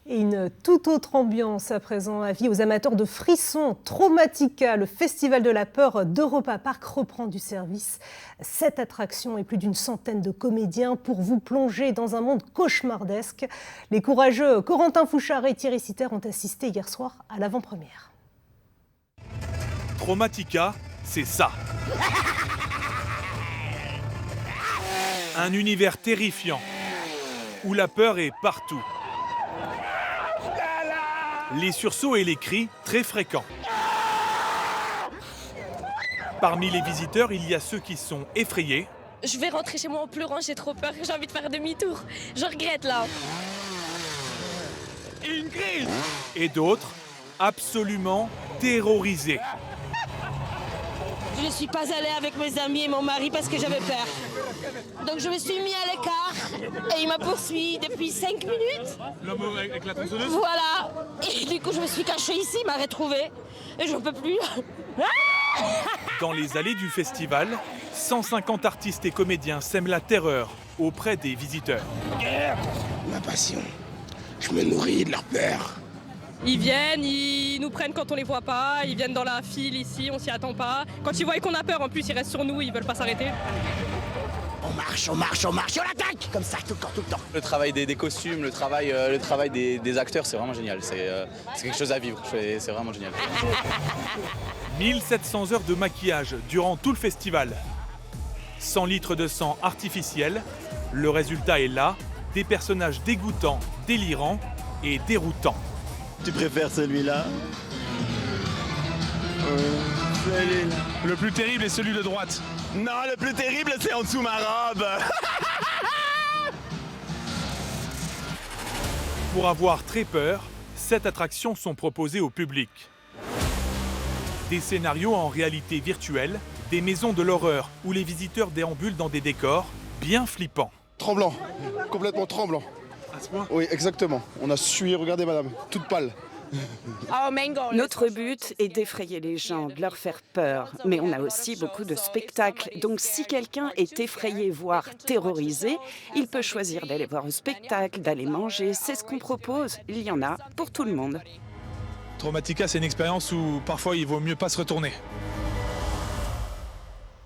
Et une toute autre ambiance à présent, avis aux amateurs de frissons. Traumatica, le festival de la peur d'Europa Park reprend du service. 7 attractions et plus d'une centaine de comédiens pour vous plonger dans un monde cauchemardesque. Les courageux Corentin Fouchard et Thierry Sitter ont assisté hier soir à l'avant-première. Traumatica, c'est ça. Un univers terrifiant, où la peur est partout. Les sursauts et les cris très fréquents. Parmi les visiteurs, il y a ceux qui sont effrayés. Je vais rentrer chez moi en pleurant, j'ai trop peur, j'ai envie de faire demi-tour. Je regrette là. Ingrid ! Et d'autres, absolument terrorisés. Je ne suis pas allée avec mes amis et mon mari parce que j'avais peur. Donc je me suis mis à l'écart et il m'a poursuivi depuis 5 minutes. L'homme avec la tronçonneuse ? Voilà. Et du coup je me suis cachée ici, il m'a retrouvée et j'en peux plus. Dans les allées du festival, 150 artistes et comédiens sèment la terreur auprès des visiteurs. Ma passion, je me nourris de leur peur. Ils viennent, ils nous prennent quand on les voit pas, ils viennent dans la file ici, on s'y attend pas. Quand ils voient qu'on a peur, en plus ils restent sur nous, ils veulent pas s'arrêter. On marche, on marche, on marche, on attaque. Comme ça, tout le temps, tout le temps. Le travail des costumes, le travail des acteurs, c'est vraiment génial. C'est quelque chose à vivre, c'est vraiment génial. 1700 heures de maquillage durant tout le festival. 100 litres de sang artificiel. Le résultat est là, des personnages dégoûtants, délirants et déroutants. Tu préfères celui-là? Celui-là. Le plus terrible est celui de droite. Non, le plus terrible, c'est en dessous ma robe. Pour avoir très peur, 7 attractions sont proposées au public. Des scénarios en réalité virtuelle, des maisons de l'horreur où les visiteurs déambulent dans des décors bien flippants. Tremblant, complètement tremblant. À ce point ? Oui, exactement. On a sué, regardez madame, toute pâle. Notre but est d'effrayer les gens, de leur faire peur. Mais on a aussi beaucoup de spectacles. Donc si quelqu'un est effrayé, voire terrorisé, il peut choisir d'aller voir un spectacle, d'aller manger. C'est ce qu'on propose. Il y en a pour tout le monde. Traumatica, c'est une expérience où parfois il vaut mieux pas se retourner.